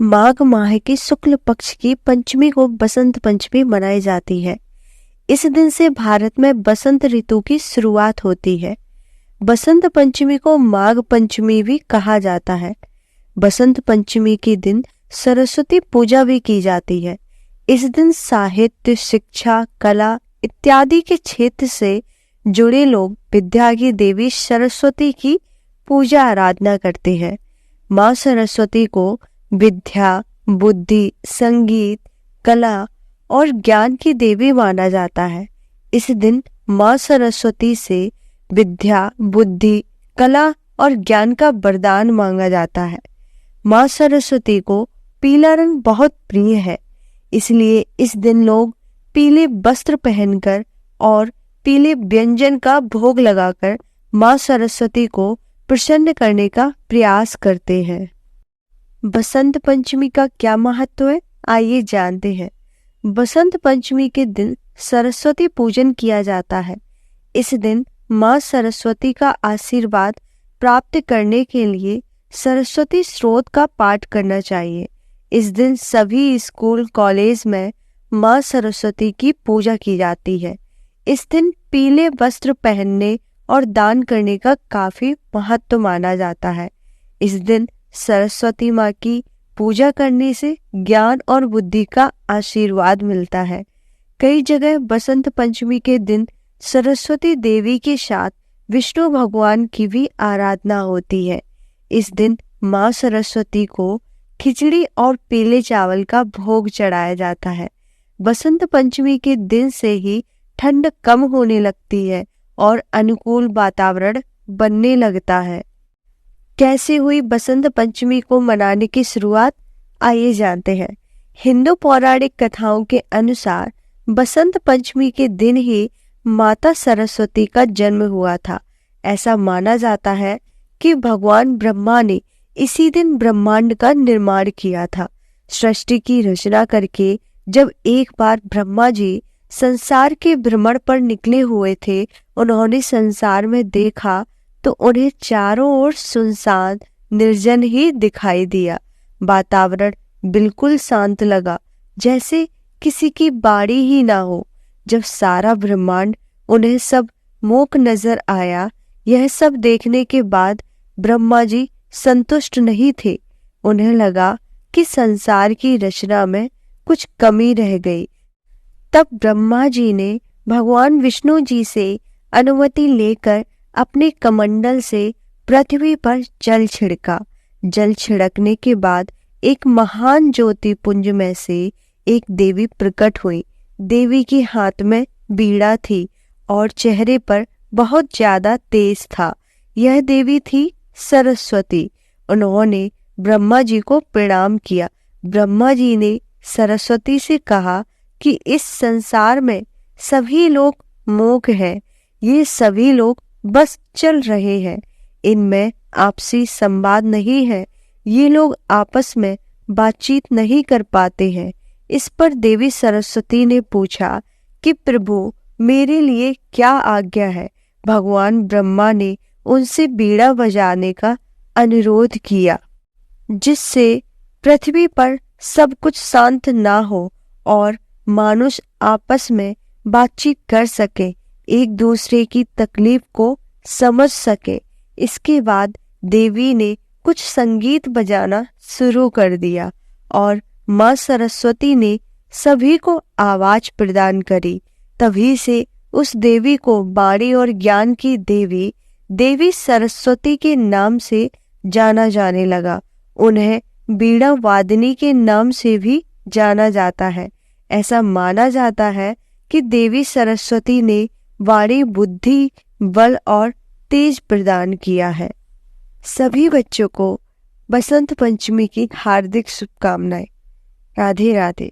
माघ माह के शुक्ल पक्ष की पंचमी को बसंत पंचमी मनाई जाती है। इस दिन से भारत में बसंत ऋतु की शुरुआत होती है। बसंत पंचमी को माघ पंचमी भी कहा जाता है। बसंत पंचमी के दिन सरस्वती पूजा भी की जाती है। इस दिन साहित्य, शिक्षा, कला इत्यादि के क्षेत्र से जुड़े लोग विद्या की देवी सरस्वती की पूजा आराधना करते हैं। माँ सरस्वती को विद्या, बुद्धि, संगीत, कला और ज्ञान की देवी माना जाता है। इस दिन माँ सरस्वती से विद्या, बुद्धि, कला और ज्ञान का वरदान मांगा जाता है। माँ सरस्वती को पीला रंग बहुत प्रिय है, इसलिए इस दिन लोग पीले वस्त्र पहनकर और पीले व्यंजन का भोग लगाकर माँ सरस्वती को प्रसन्न करने का प्रयास करते हैं। बसंत पंचमी का क्या महत्व है, आइए जानते हैं। बसंत पंचमी के दिन सरस्वती पूजन किया जाता है। इस दिन माँ सरस्वती का आशीर्वाद प्राप्त करने के लिए सरस्वती स्तोत्र का पाठ करना चाहिए। इस दिन सभी स्कूल, कॉलेज में माँ सरस्वती की पूजा की जाती है। इस दिन पीले वस्त्र पहनने और दान करने का काफी महत्व माना जाता है। इस दिन सरस्वती माँ की पूजा करने से ज्ञान और बुद्धि का आशीर्वाद मिलता है। कई जगह बसंत पंचमी के दिन सरस्वती देवी के साथ विष्णु भगवान की भी आराधना होती है। इस दिन माँ सरस्वती को खिचड़ी और पीले चावल का भोग चढ़ाया जाता है। बसंत पंचमी के दिन से ही ठंड कम होने लगती है और अनुकूल वातावरण बनने लगता है। कैसे हुई बसंत पंचमी को मनाने की शुरुआत, आइए जानते हैं। हिंदू पौराणिक कथाओं के अनुसार बसंत पंचमी के दिन ही माता सरस्वती का जन्म हुआ था। ऐसा माना जाता है कि भगवान ब्रह्मा ने इसी दिन ब्रह्मांड का निर्माण किया था। सृष्टि की रचना करके जब एक बार ब्रह्मा जी संसार के भ्रमण पर निकले हुए थे, उन्होंने संसार में देखा तो उन्हें चारों ओर सुनसान, निर्जन ही दिखाई दिया। वातावरण बिल्कुल शांत लगा, जैसे किसी की बाड़ी ही ना हो। जब सारा ब्रह्मांड उन्हें सब मूक नजर आया, यह सब देखने के बाद ब्रह्मा जी संतुष्ट नहीं थे। उन्हें लगा कि संसार की रचना में कुछ कमी रह गई। तब ब्रह्मा जी ने भगवान विष्णु जी से अनुमति लेकर अपने कमंडल से पृथ्वी पर जल छिड़का। जल छिड़कने के बाद एक महान ज्योति पुंज में से एक देवी प्रकट हुई। देवी के हाथ में बीड़ा थी और चेहरे पर बहुत ज्यादा तेज था। यह देवी थी सरस्वती। उन्होंने ब्रह्मा जी को प्रणाम किया। ब्रह्मा जी ने सरस्वती से कहा कि इस संसार में सभी लोग मूक हैं। ये सभी लोग बस चल रहे हैं, इनमें आपसी संवाद नहीं है। ये लोग आपस में बातचीत नहीं कर पाते हैं। इस पर देवी सरस्वती ने पूछा कि प्रभु, मेरे लिए क्या आज्ञा है। भगवान ब्रह्मा ने उनसे बीड़ा बजाने का अनुरोध किया, जिससे पृथ्वी पर सब कुछ शांत ना हो और मानुष आपस में बातचीत कर सके, एक दूसरे की तकलीफ को समझ सके। इसके बाद देवी ने कुछ संगीत बजाना शुरू कर दिया और माँ सरस्वती ने सभी को आवाज प्रदान करी। तभी से उस देवी को वाणी और ज्ञान की देवी, देवी सरस्वती के नाम से जाना जाने लगा। उन्हें बीड़ा वादिनी के नाम से भी जाना जाता है। ऐसा माना जाता है कि देवी सरस्वती ने वाणी, बुद्धि, बल और तेज प्रदान किया है। सभी बच्चों को बसंत पंचमी की हार्दिक शुभकामनाएं। राधे राधे।